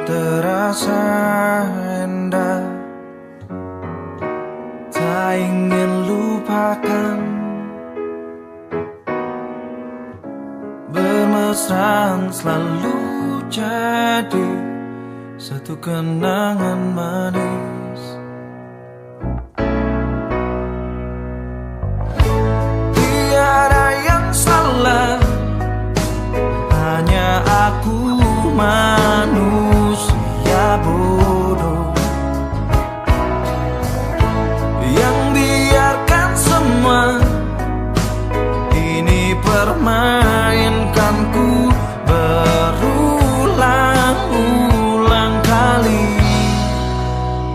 terasa indah. Tak ingin lupakan, bermesraan selalu jadi satu kenangan manis. Tiada yang salah, hanya aku manusia bodoh yang biarkan semua ini permainkanku berulang-ulang kali,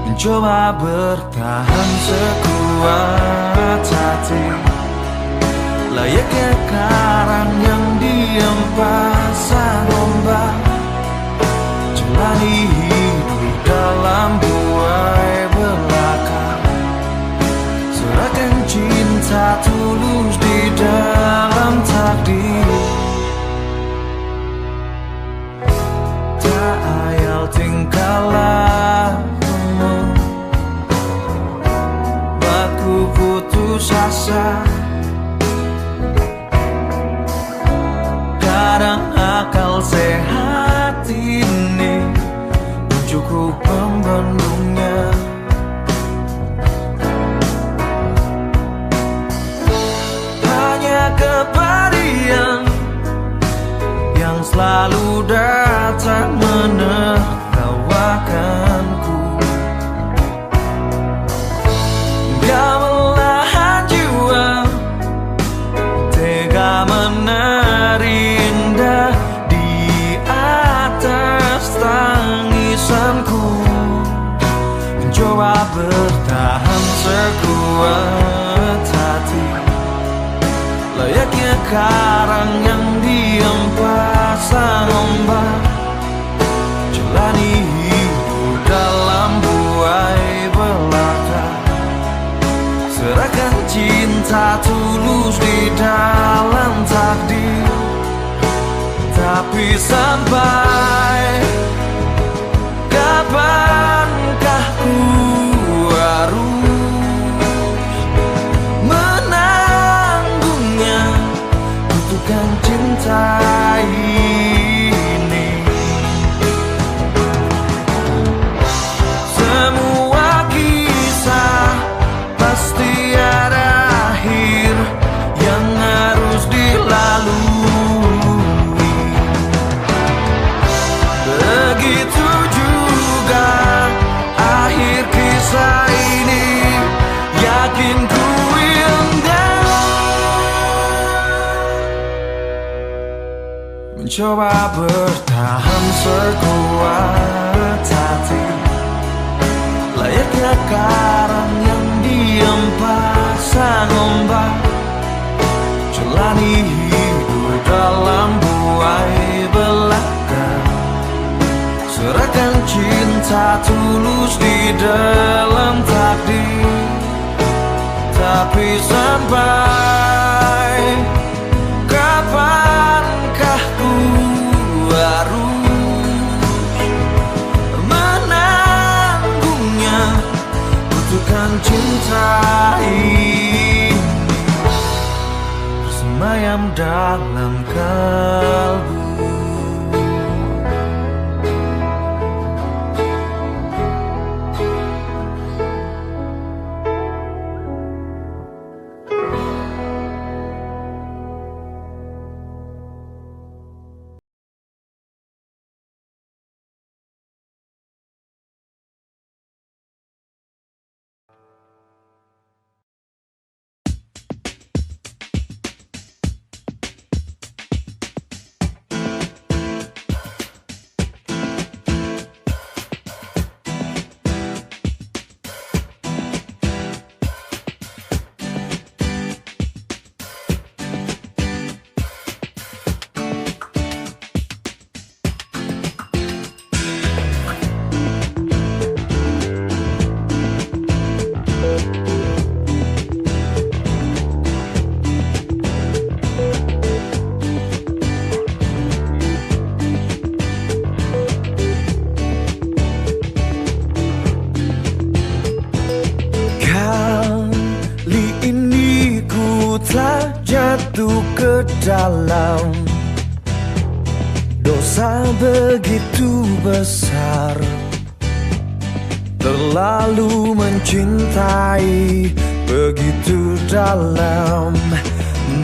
mencoba bertahan sekuat hati, layaknya karang yang diam pasang ombak, jalani hidup dalam buai belaka, serahkan cinta tulus di dalam takdir. Tak ayal tingkah lakumu, buatku putus asa. Kadang akal sehat ini cukup membendungnya. Hanya kepedihan yang selalu datang menertawakanku, gamelan jiwa tega menari indah di atas tangisanku, mencoba bertahan sekuat hati, layaknya karang yang diam pasang ombak, jalani hidup dalam buai belaka, serahkan cinta tulus di dalam takdir. Tapi sampai kapankah ku harus menanggungnya, butuhkan cinta ini. Semua kisah pasti ada akhir yang harus dilalui. Begitu juga akhir kisah ini, yakin ku indah, mencoba bertahan sekuat hati, layaknya karang yang diam pasang ombak, jalani hidup dalam buai belaka, serahkan cinta tulus di dalam takdir. Tapi sampai kapankah ku harus menanggungnya, butuhkan cinta ini bersemayam dalam kalbu. Rasa begitu besar, terlalu mencintai, begitu dalam.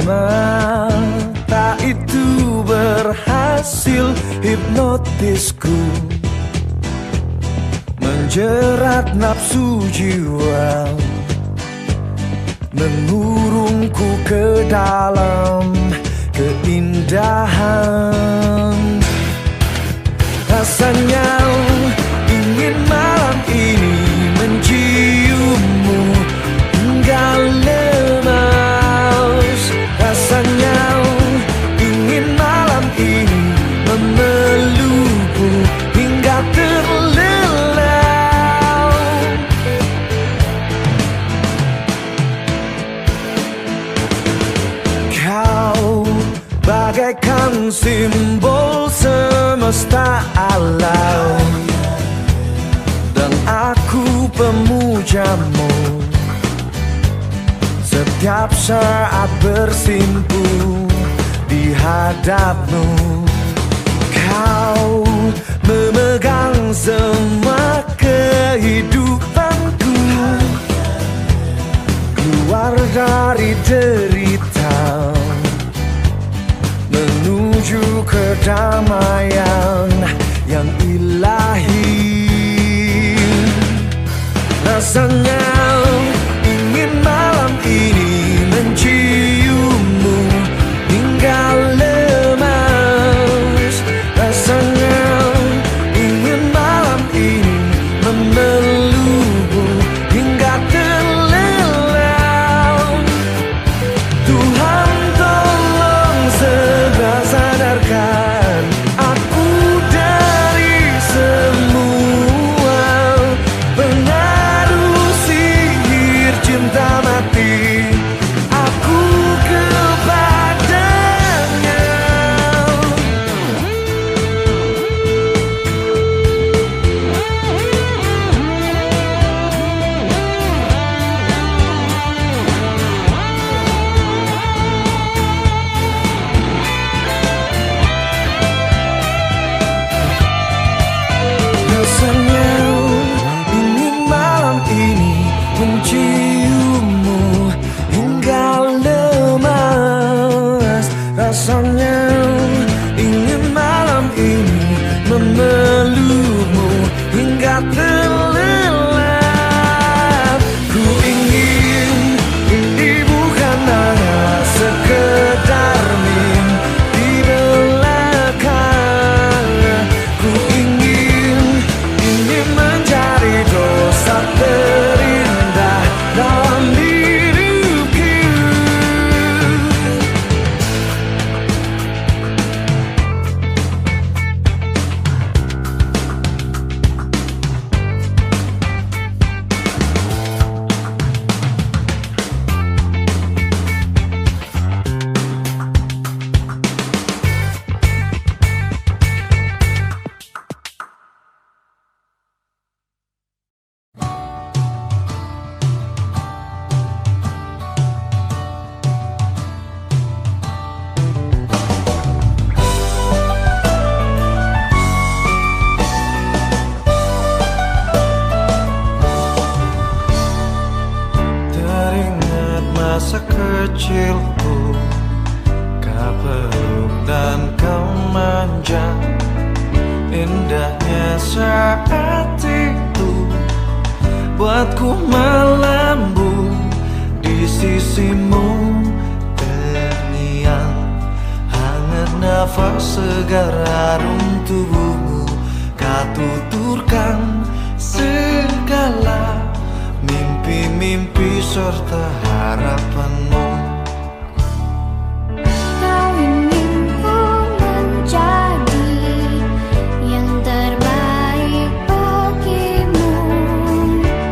Mata itu berhasil hipnotisku, menjerat nafsu jiwa, mengurungku ke dalam keindahan. Rasanya ingin malam ini menciummu hingga lemas. Rasanya ingin malam ini memelukmu hingga terlelap. Kau bagaikan simbol semesta alam, dan aku pemujamu. Setiap saat bersimpu di hadapmu, kau memegang semua kehidupanku, keluar dari derita menuju kedamaian yang ilahi. Rasanya ingin malam ini menciummu hingga lemas. Rasanya ingin malam ini memelukmu hingga terlelap. Tuhan tolong segera sadarkan aku dari semua pengaruh sihir cinta mati aku kepadanya. Rasanya ingin malam ini menciummu hingga lemas. Rasanya ingin malam ini memelukmu hingga terlelap. Ku ingin ini bukan hanya sekedar mimpi belaka. Ku ingin ini menjadi dosa terindah dalam hidupku. Teringat masa kecilku, kau peluk dan kau manja. Indahnya saat itu buatku melambung di sisimu. Terngiang hangat nafas segar harum tubuhmu, kau tuturkan segala mimpi-mimpi serta harapanmu. Kau ingin ku menjadi yang terbaik bagimu,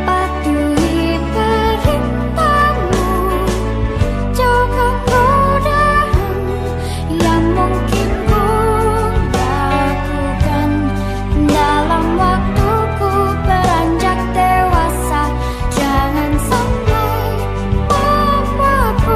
patuhi perintahmu, jauhkan godaan yang mungkin ku lakukan dalam waktuku beranjak dewasa. Jangan sampai membuatku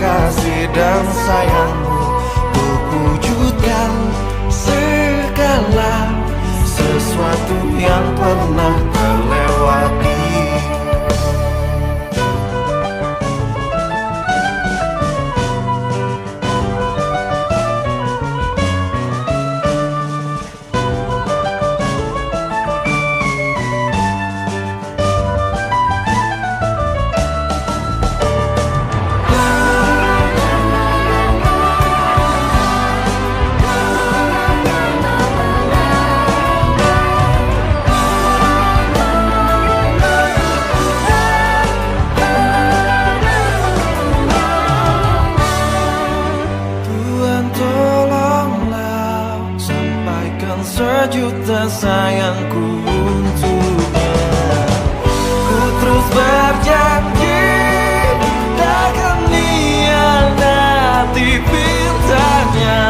kasih dan sayangmu, untuk wujudkan segala sesuatu yang pernah terlewati. Sejuta sayangku untuknya. Ku terus berjanji takkan hianati pintanya.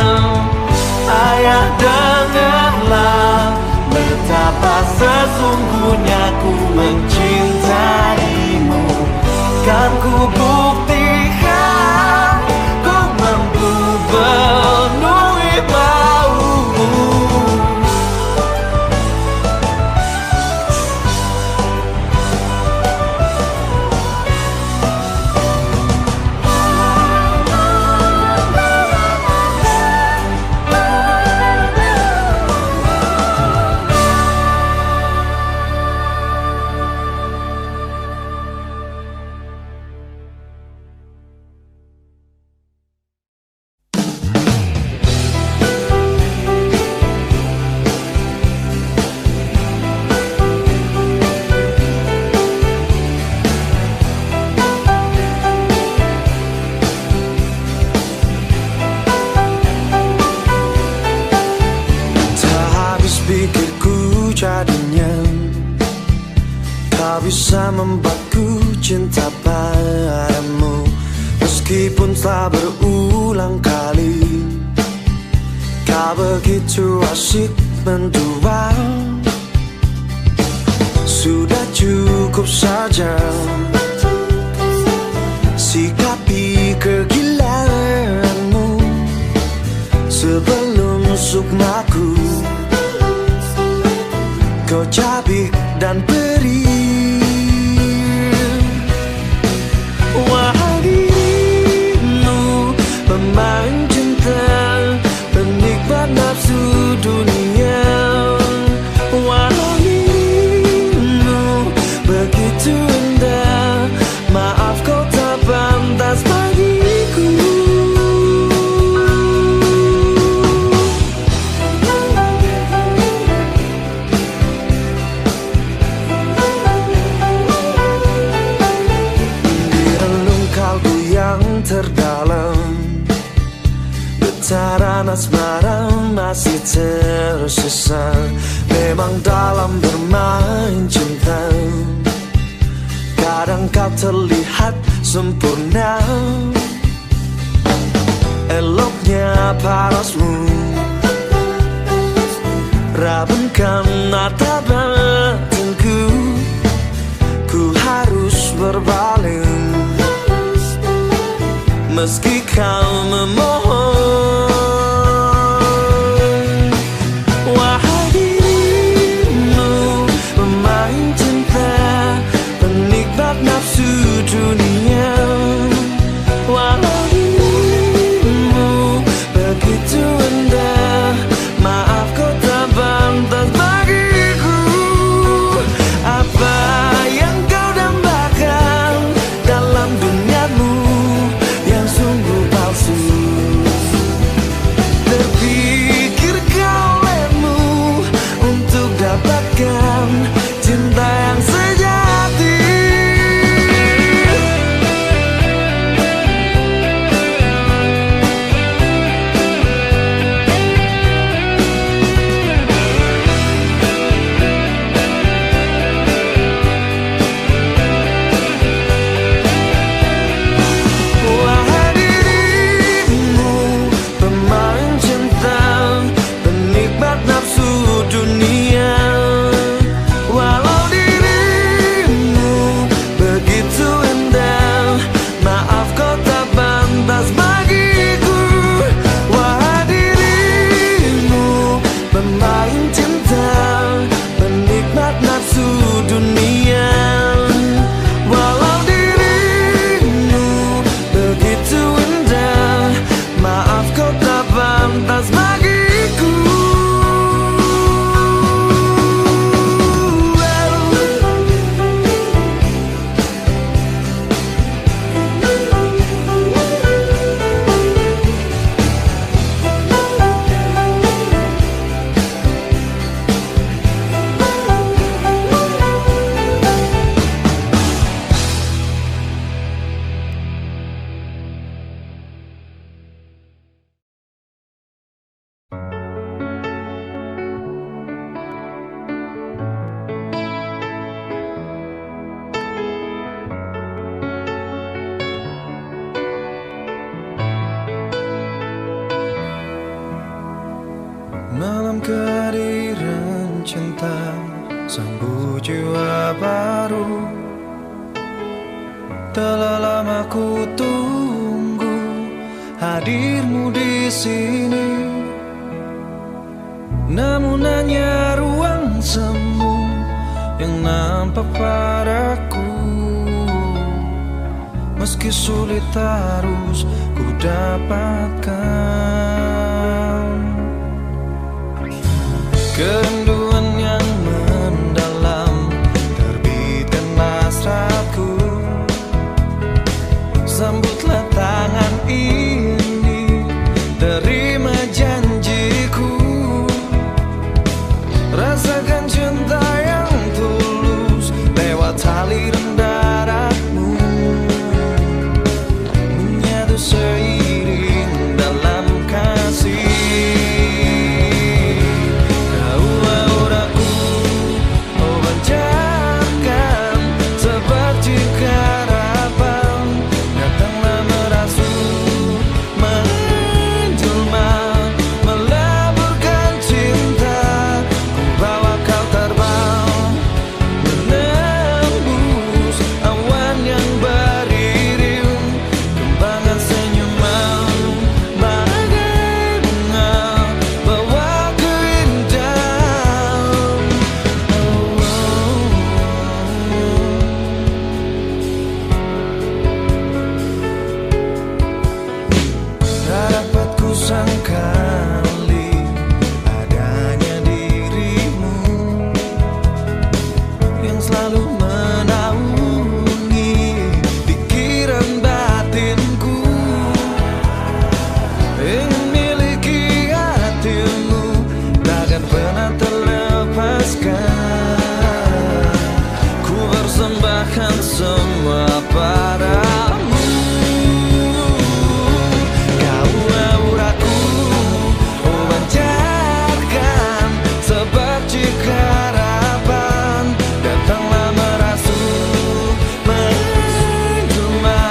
Ayah, dengarlah betapa sesungguhnya ku mencintaimu. Kan ku buktikan ku mampu penuhi maumu. Kau bisa membuatku cinta padamu, meskipun telah berulang kali. Kau begitu asik mendua, sudah cukup saja sikapi kegilaanmu sebelum sukmaku kau cabik dan beri. Wahai dirimu, pemain cinta, penikmat nafsu dunia. Wahai dirimu, begitu indah, maaf kau tak pantas bagiku. Terdalam getaran asmara masih tersisa. Memang dalam bermain cinta kadang kau terlihat sempurna. Eloknya parasmu rabunkan mata batinku. Ku harus berpaling meski kau memohon. Wahai dirimu, pemain cinta, penikmat nafsu dunia. Wahai dirimu, begitu indah, maaf kau tak pantas bagiku. Apa yang kau dambakan dalam duniamu yang sungguh palsu? kehadiran cinta sambut jiwa baru. Telah lama ku tunggu hadirmu di sini, namun hanya ruang semu yang nampak padaku. Meski sulit harus ku dapatkan kerinduan yang mendalam, terbitkan hasratku. Sambutlah tangan ini, terima janjiku. Rasakan cinta yang tulus lewat aliran darahmu, menyatu seiring dalam kasih. Semua padamu, kau auraku, oh pancarkan seperti harapan. Datanglah merasuk, menjelma,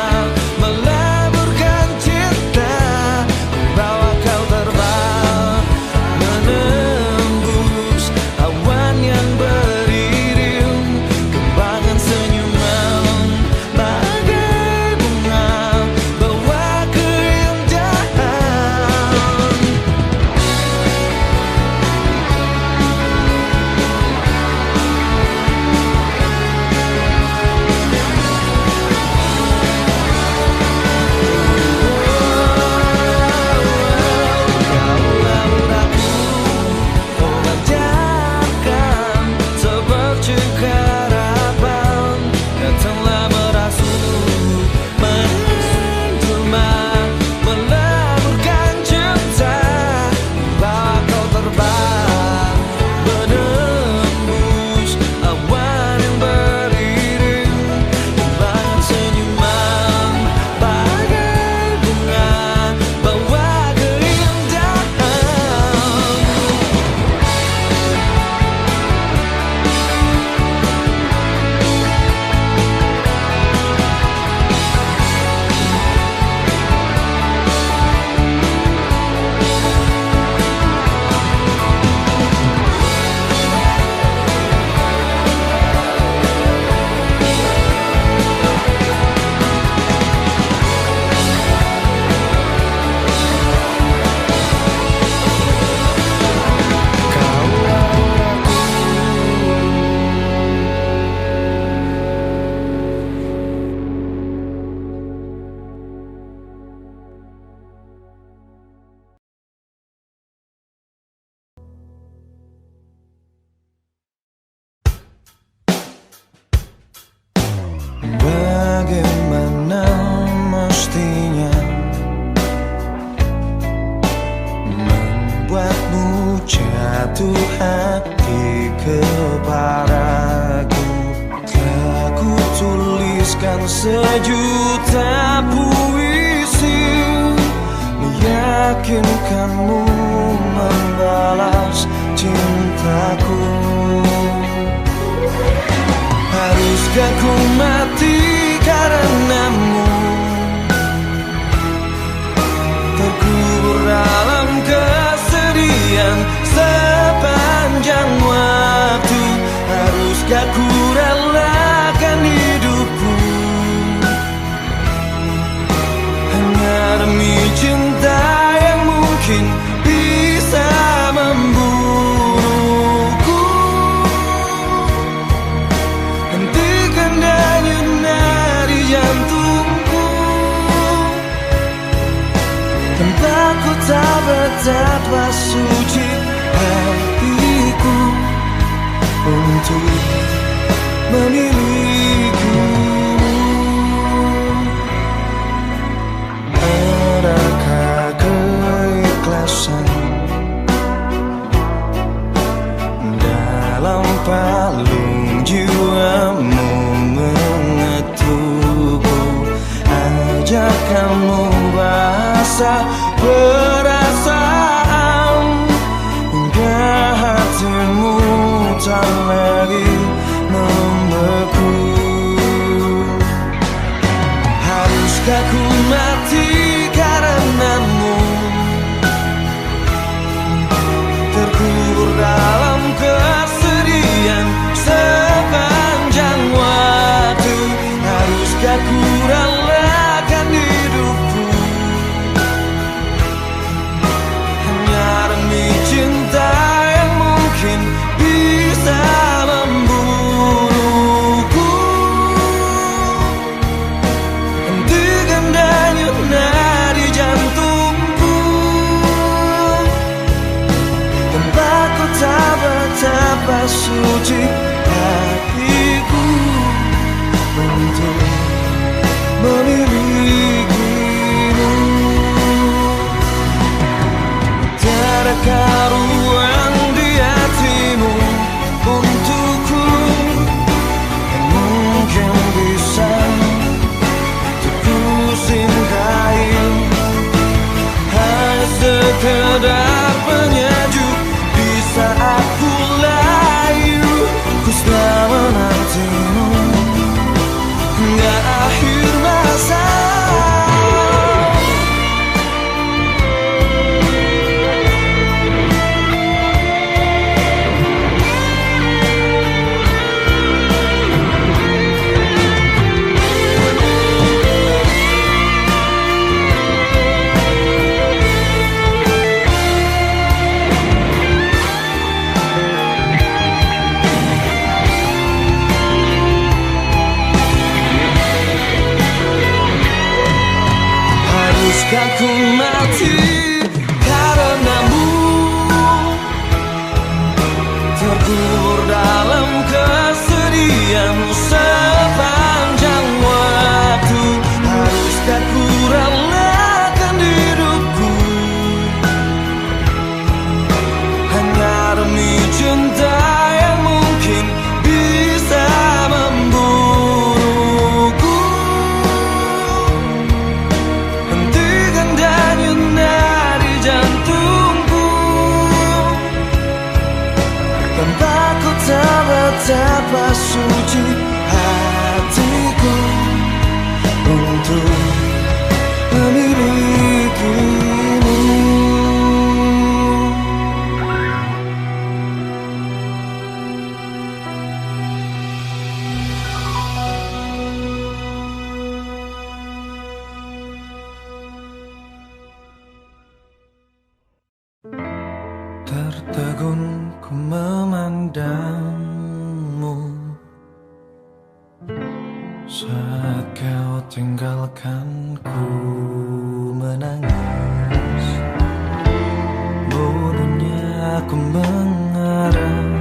meleburkan cinta. Ku bawa kau terbang, menembus awan yang beriring, kembangan senyum bagaimana mestinya membuatmu jatuh hati kepadaku. Telah ku tuliskan sejuta puisi, meyakinkanmu membalas cintaku. Haruskah ku mati karenamu, terkubur dalam kesedihan? cinta yang mungkin bisa membunuhku. Hentikan denyut jantungku, tanpaku tak betapa suci hatiku untuk memilikimu. Adakah keikhlasan dalam palung jiwamu mengetukku? Ajak kamu basah perasaan hingga hatimu tak lagi membeku. Haruskah ku mati karenamu, terkubur dalam kesedihan sepanjang waktu? Haruskah ku relakan hidupku hanya demi cinta yang mungkin bisa membunuhku? Hentikan denyut nadi jantungku, tanpaku tak betapa suci hatiku untuk memilikimu. Tiadakah ruang di hatimu untukku yang mungkin bisa ku singgahi? Hanya sekedar penyejuk di saat ku layu, ku sedang menantimu hingga akhir masa. Haruskah ku mati karenamu, terkubur dalam kesedihan sepanjang waktu? Haruskah ku relakan hidupku hanya demi cinta yang mungkin bisa membunuhku? Hentikan denyut nadi jantungku, tanpaku tak betapa suci hatiku untuk memilikimu. Tertegun ku memandangmu saat kau tinggalkan ku menangis. Bodohnya aku mengharapmu,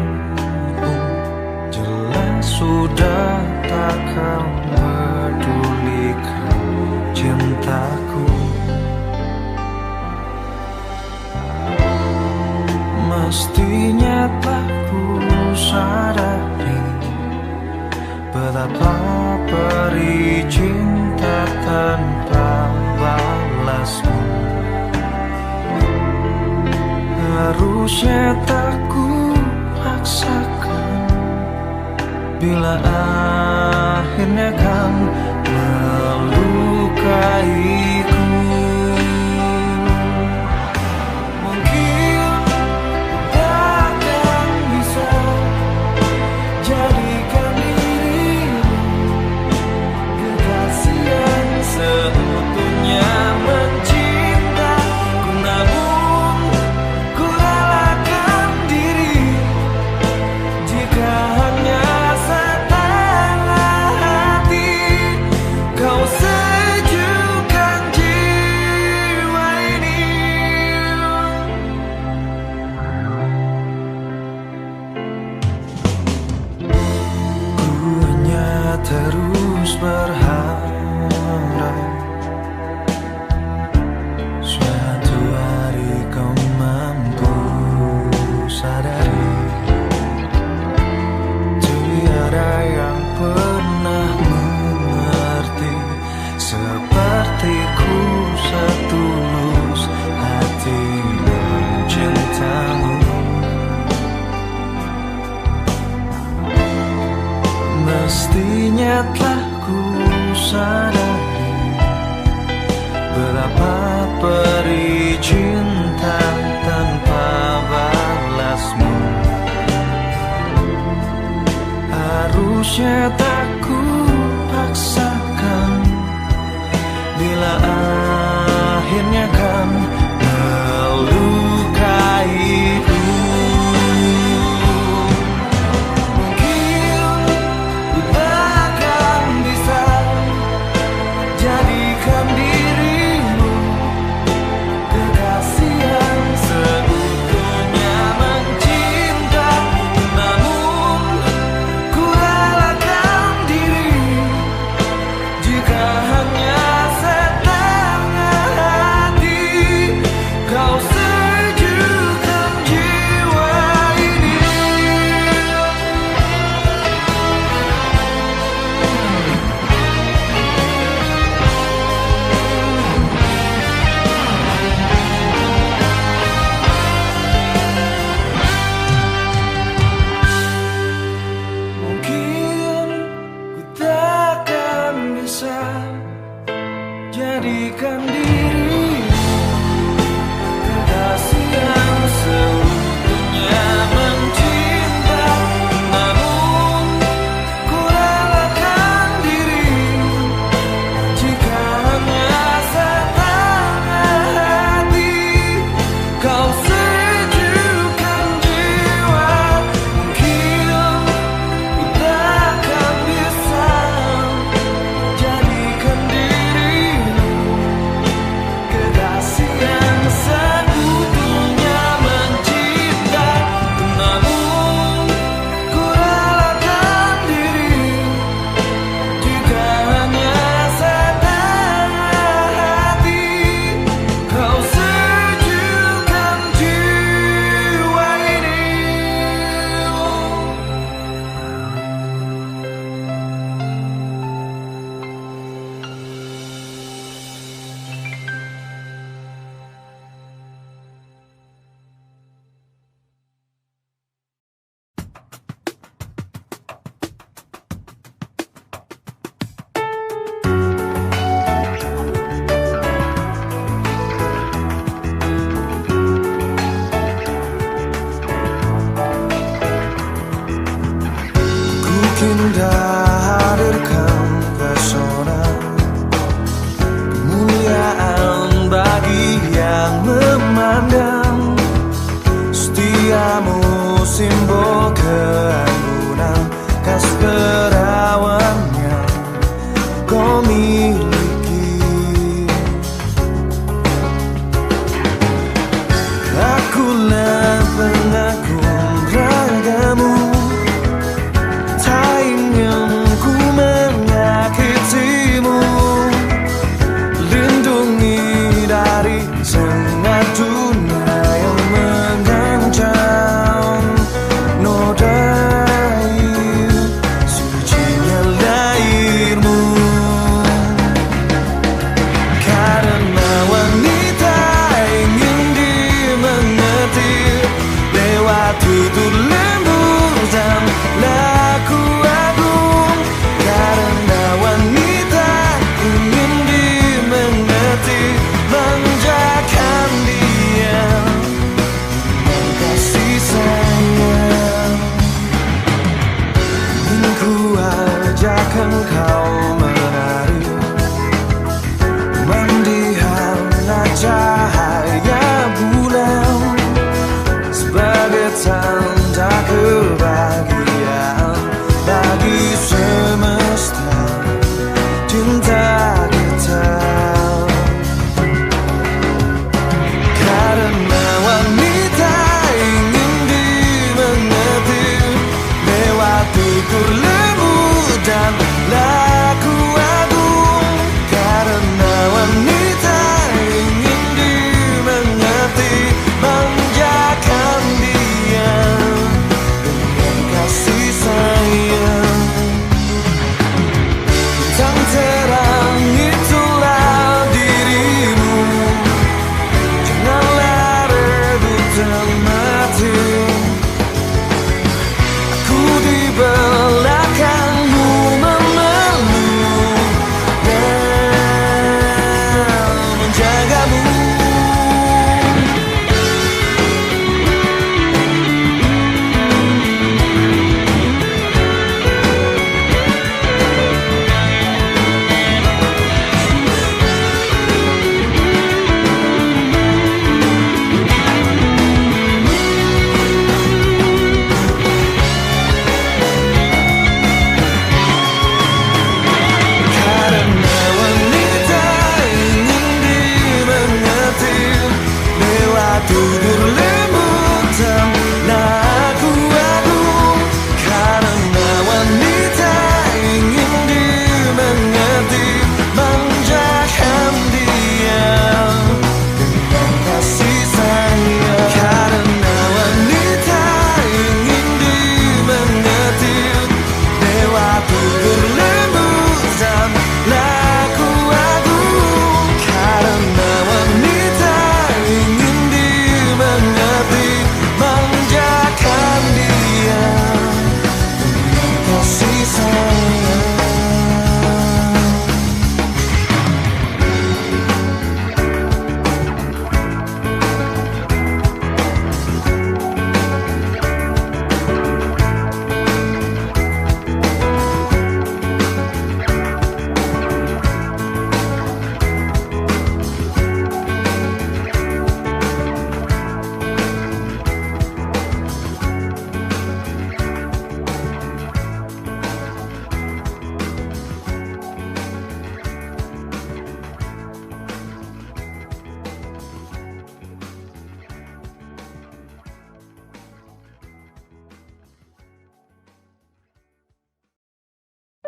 jelas sudah tak kau pedulikan cintaku. Mestinya tak ku sadari betapa perih cinta tanpa balasmu. Harusnya tak ku paksakan bila akhirnya kan melukaiku. Seutuhnya mencintai peri cinta tanpa balasmu. Harusnya tak ku paksakan, bila akhirnya kan melukaiku. Mungkin ku takkan bisa jadikan dirimu kekasih yang seutuhnya mencinta. Namun ku relakan diri jika hanya setengah hati. Kau sejukkan jiwa ini. Mungkin ku takkan bisa jadikan diri kekasih yang seutuhnya mencinta. Namun ku relakan diri jika hanya setengah hati. Kau sejukkan jiwa. Mungkin ku takkan bisa jadikan dirimu kekasih yang seutuhnya mencinta. Namun ku relakan diri jika hanya setengah hati. Kau sejukkan jiwa ini. Ku indah hadirkan pesona kemuliaan bagi yang memandang. Setiamu simbol keanggunan, khas perawannya kau miliki. Akulah pengagum ragamu, tak ingin ku menyakitimu. Lindungi dari sengat dunia yang mengancam. Nodai sucinya lahirmu. Karena wanita ingin dimengerti,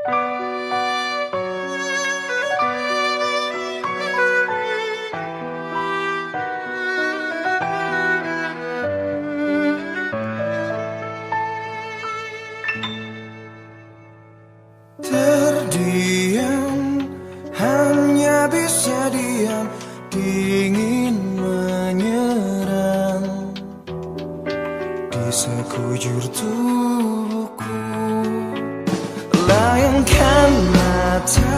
Terdiam, hanya bisa diam, dingin menyerang di sekujur tubuhku. Layangkan mata